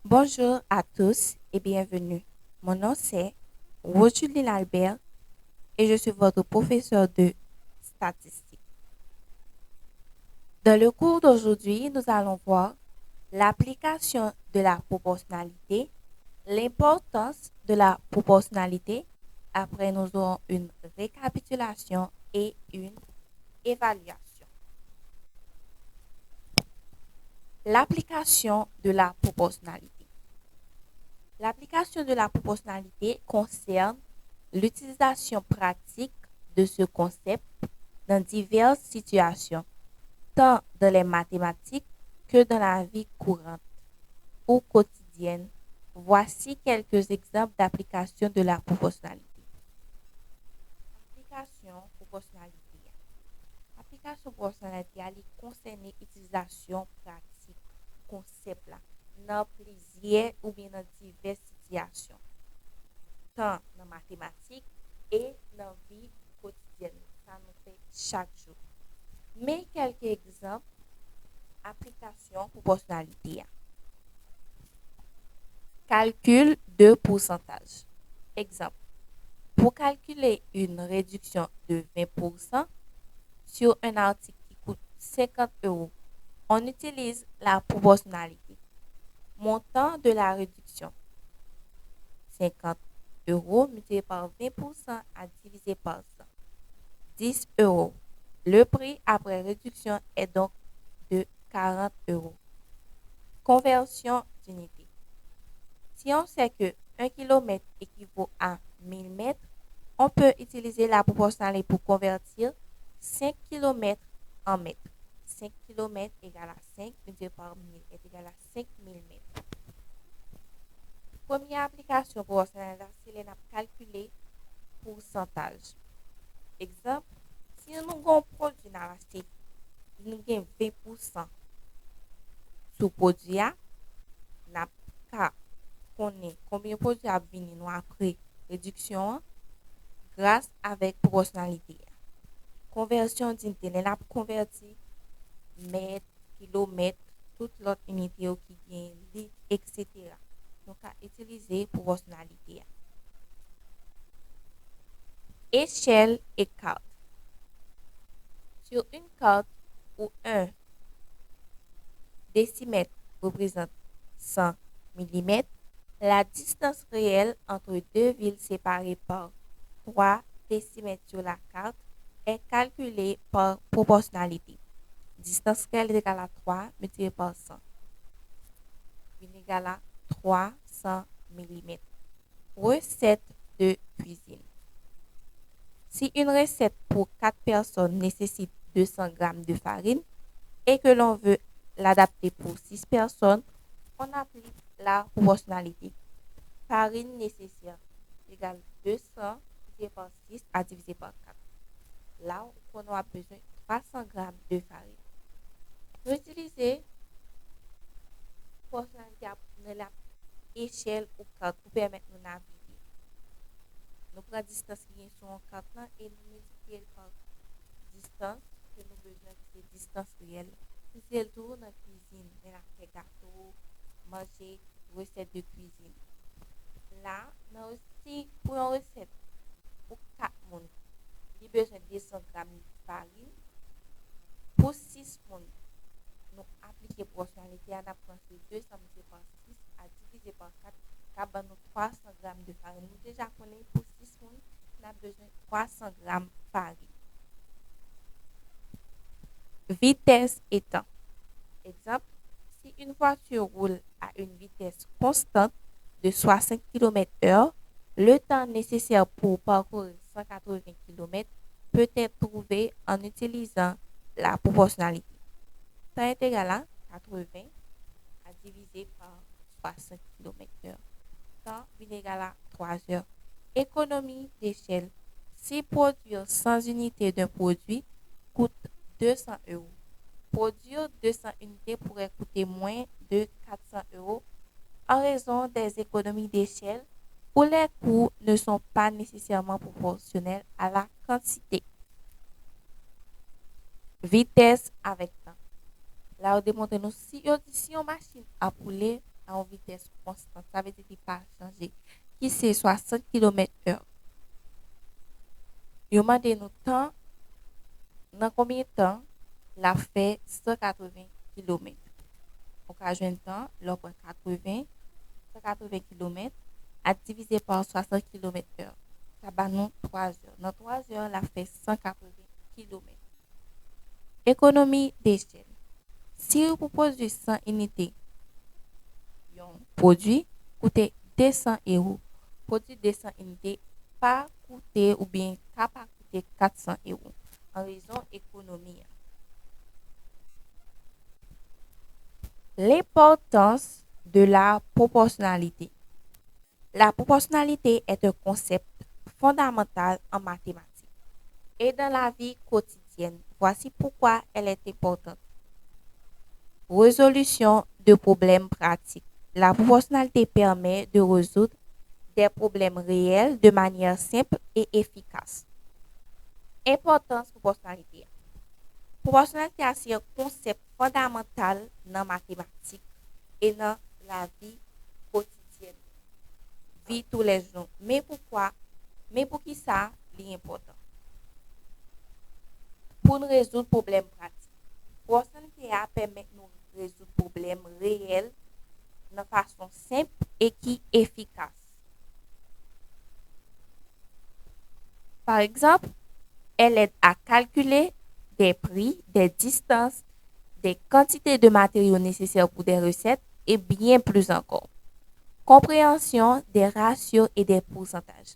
Bonjour à tous et bienvenue. Mon nom c'est Rojulie Albert et je suis votre professeur de statistique. Dans le cours d'aujourd'hui, nous allons voir l'application de la proportionnalité, l'importance de la proportionnalité. Après, nous aurons une récapitulation et une évaluation. L'application de la proportionnalité. L'application de la proportionnalité concerne l'utilisation pratique de ce concept dans diverses situations, tant dans les mathématiques que dans la vie courante ou quotidienne. Voici quelques exemples d'application de la proportionnalité. Application proportionnalité. Application proportionnalité elle concerne l'utilisation pratique concept là dans plusieurs ou bien dans diverses situations, tant dans mathématiques et dans la vie quotidienne. Ça nous fait chaque jour. Mais quelques exemples application proportionnalité. Calcul de pourcentage. Exemple. Pour calculer une réduction de 20% sur un article qui coûte 50 euros, on utilise la proportionnalité. Montant de la réduction 50 euros multiplié par 20% à diviser par 100. 10 euros. Le prix après réduction est donc de 40 euros. Conversion d'unité. Si on sait que 1 km équivaut à 1000 mètres, on peut utiliser la proportionnalité pour convertir 5 km en mètres. 5 km égale à 5 multiplié par 1000 est égal à 5000 mètres. Première application proportionnelle, c'est de calculer pourcentage. Exemple, si nous avons un produit dans l'acheter, nous avons 20% sur le produit, nous avons combien de produits a venir après réduction grâce avec proportionnalité. Conversion d'unité, nous avons converti mètres, kilomètres, toute l'autre unité qui vient, litre, etc. Donc, à utiliser proportionnalité. Échelle et carte. Sur une carte où un décimètre représente 100 millimètres, la distance réelle entre deux villes séparées par 3 décimètres sur la carte est calculée par proportionnalité. Distance réelle est égale à 3 multiplié par 100. Est égale à 300 millimètres. Recette de cuisine. Si une recette pour 4 personnes nécessite 200 g de farine et que l'on veut l'adapter pour 6 personnes, on applique la proportionnalité. Farine nécessaire égale 200 divisé par 6 à diviser par 4. Là, on aura besoin de 300 g de farine. Nous utilisons proportionnalité dans l'échelle ou carte pour permettre de naviguer. Nous prenons la distance qui est sur un carte et nous multiplions par distance que nous besoin de distance réelle. Nous faisons le tour dans la cuisine, on a fait gâteau, manger, recette de cuisine. Là, nous avons aussi pour une recette pour 4 personnes, il y a besoin de 200 g de farine. Pour 6 personnes, nous appliquons proportionnalité, on apprend 200 multiplié par 6 à diviser par 4, car nous 300 g de farine. Nous déjà connaissons pour 6 personnes, on a besoin de 300 g de farine. Vitesse et temps. Exemple, si une voiture roule à une vitesse constante de 60 km/h, le temps nécessaire pour parcourir 180 km peut être trouvé en utilisant la proportionnalité. Temps est égal à 80 à diviser par 60 km/h. Temps est égal à 3 heures. Économie d'échelle. Si produire 100 unités d'un produit coûte 200 euros, produire 200 unités pourrait coûter moins de 400 euros en raison des économies d'échelle où les coûts ne sont pas nécessairement proportionnels à la quantité. Vitesse avec temps. Là, on démontre nous si une machine a roulé à une vitesse constante, ça veut dire qu'il pas changer, qui c'est 60 km/h. Yo mande nous temps, dans combien de temps la fait 180 km. On ka jwenn temps, l'on prend 180 km à diviser par 60 km/h. Ça va nous 3 heures. Dans 3 heures, la fait 180 km. Économie d'échelle. Si vous proposez 100 unités, un produit coûte 200 euros. Produit 200 unités pas coûter ou bien pas coûter 400 euros en raison économie. L'importance de la proportionnalité. La proportionnalité est un concept fondamental en mathématiques et dans la vie quotidienne. Voici pourquoi elle est importante. Résolution de problèmes pratiques. La proportionnalité permet de résoudre des problèmes réels de manière simple et efficace. Importance proportionnalité. Proportionnalité est un concept fondamental dans la mathématique et dans la vie quotidienne, vie tous les jours. Mais pourquoi? Mais pour qui ça est important? Pour nous résoudre problèmes pratiques. Proportionnalité permet de nous résoudre problèmes réels de façon simple et qui efficace. Par exemple, elle aide à calculer des prix, des distances, des quantités de matériaux nécessaires pour des recettes et bien plus encore. Compréhension des ratios et des pourcentages.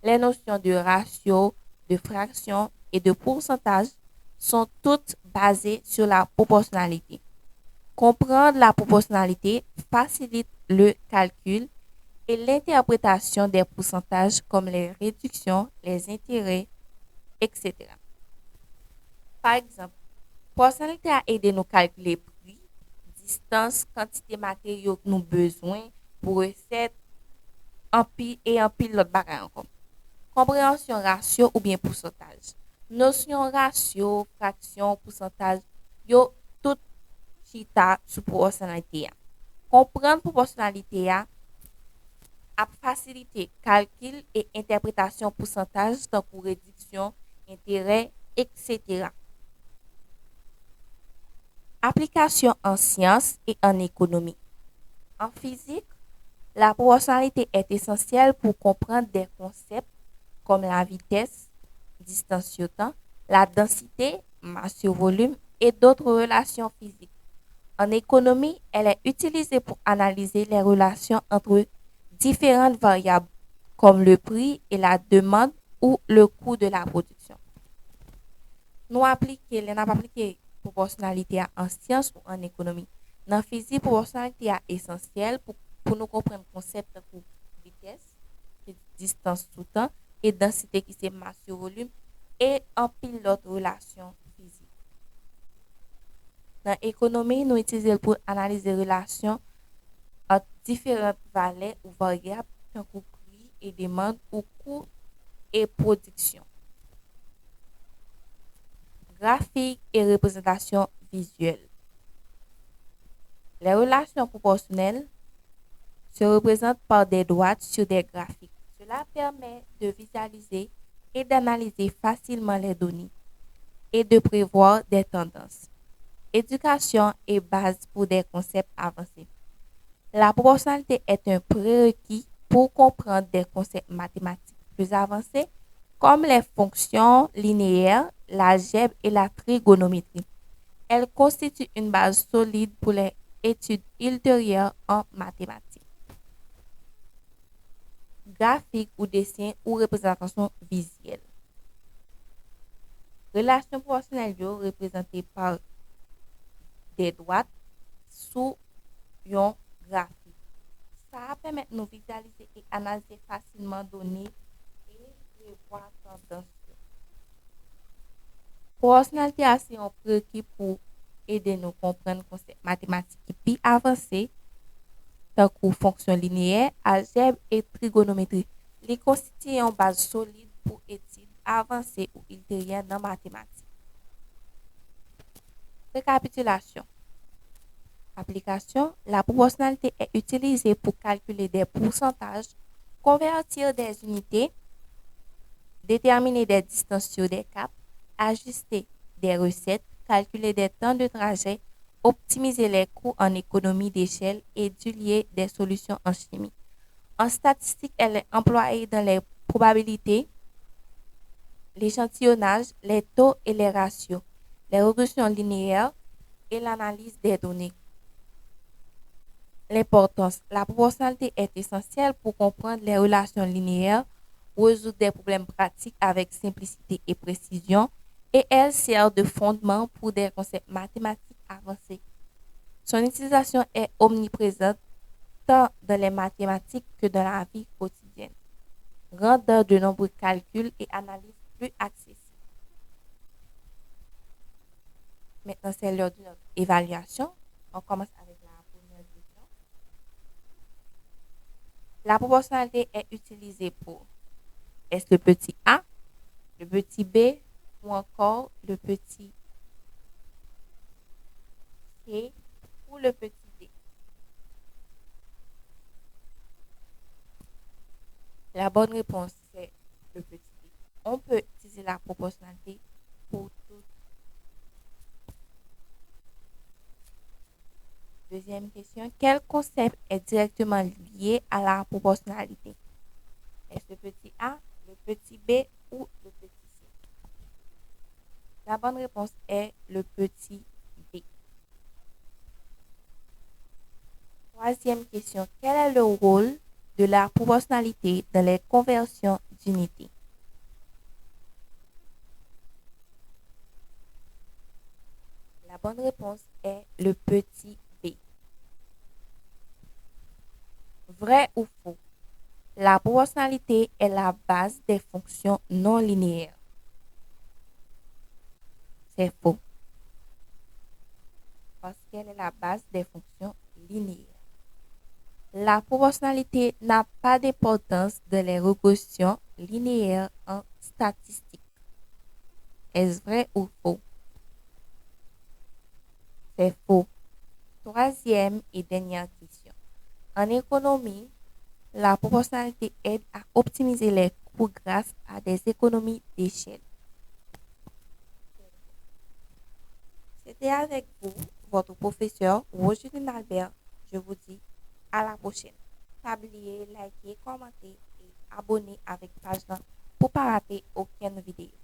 Les notions de ratio, de fraction et de pourcentage sont toutes basées sur la proportionnalité. Comprendre la proportionnalité facilite le calcul et l'interprétation des pourcentages comme les réductions, les intérêts, etc. Par exemple, proportionnalité a aidé nous calculer prix, distance, quantité de matériaux que nous besoin pour recettes et en pile l'autre bagage encore. Compréhension ratio ou bien pourcentage. Notion ratio, fraction, pourcentage, yo tout chita sous proportionnalité. Comprendre proportionnalité a facilité calcul et interprétation pourcentage tant que réduction, intérêt, etc. Application en sciences et en économie. En physique, la proportionnalité est essentielle pour comprendre des concepts comme la vitesse, distance sur temps, la densité, masse sur volume et d'autres relations physiques. En économie, elle est utilisée pour analyser les relations entre différentes variables comme le prix et la demande ou le coût de la production. Nous appliquons proportionnalité en sciences ou en économie. Dans la physique, proportionnalité est essentielle pour nous comprendre le concept de vitesse, distance sous temps et densité qui c'est masse sur volume et en pilote relation physique. Dans l'économie, nous utilisons pour analyser les relations entre différentes valeurs ou variables tant que prix et demande ou coût et production. Graphique et représentation visuelle. Les relations proportionnelles se représentent par des droites sur des graphiques. Cela permet de visualiser et d'analyser facilement les données et de prévoir des tendances. Éducation est base pour des concepts avancés. La proportionnalité est un prérequis pour comprendre des concepts mathématiques plus avancés comme les fonctions linéaires, l'algèbre et la trigonométrie. Elle constitue une base solide pour les études ultérieures en mathématiques. Graphique ou dessin ou représentation visuelle. Relation proportionnelle représentée par des droites sous un graphique. Ça permet de nous visualiser et analyser facilement données et prévoir tendances. Proportionnalité est un prérequis pour aider nous à comprendre concepts mathématiques plus avancés, tant que fonctions linéaires, algèbre et trigonométrie. Les constituent une base solide pour études avancées ou ultérieures dans la mathématique. Récapitulation. application, la proportionnalité est utilisée pour calculer des pourcentages, convertir des unités, déterminer des distances sur des caps, ajuster des recettes, calculer des temps de trajet, optimiser les coûts en économie d'échelle et duplier des solutions en chimie. En statistique, elle est employée dans les probabilités, l'échantillonnage, les taux et les ratios, les régressions linéaires et l'analyse des données. L'importance. La proportionnalité est essentielle pour comprendre les relations linéaires, résoudre des problèmes pratiques avec simplicité et précision, et elle sert de fondement pour des concepts mathématiques avancés. Son utilisation est omniprésente tant dans les mathématiques que dans la vie quotidienne, rendant de nombreux calculs et analyses plus accessibles. Maintenant, c'est l'heure de notre évaluation. On commence avec la première question. La proportionnalité est utilisée pour est-ce le petit a, le petit b ou encore le petit c ou le petit d. La bonne réponse, c'est le petit d. On peut utiliser la proportionnalité pour tout. Deuxième question, quel concept est directement lié à la proportionnalité? Est-ce le petit a, le petit b ou le petit c? La bonne réponse est le petit b. Troisième question, quel est le rôle de la proportionnalité dans les conversions d'unités? La bonne réponse est le petit b. Vrai ou faux? La proportionnalité est la base des fonctions non linéaires. C'est faux. Parce qu'elle est la base des fonctions linéaires. La proportionnalité n'a pas d'importance dans les régressions linéaires en statistique. Est-ce vrai ou faux? C'est faux. Troisième et dernière question. En économie, la proportionnalité aide à optimiser les coûts grâce à des économies d'échelle. C'était avec vous, votre professeur Roger Albert. Je vous dis à la prochaine. N'oubliez pas de liker, commenter et abonner avec page pour ne pas rater aucune vidéo.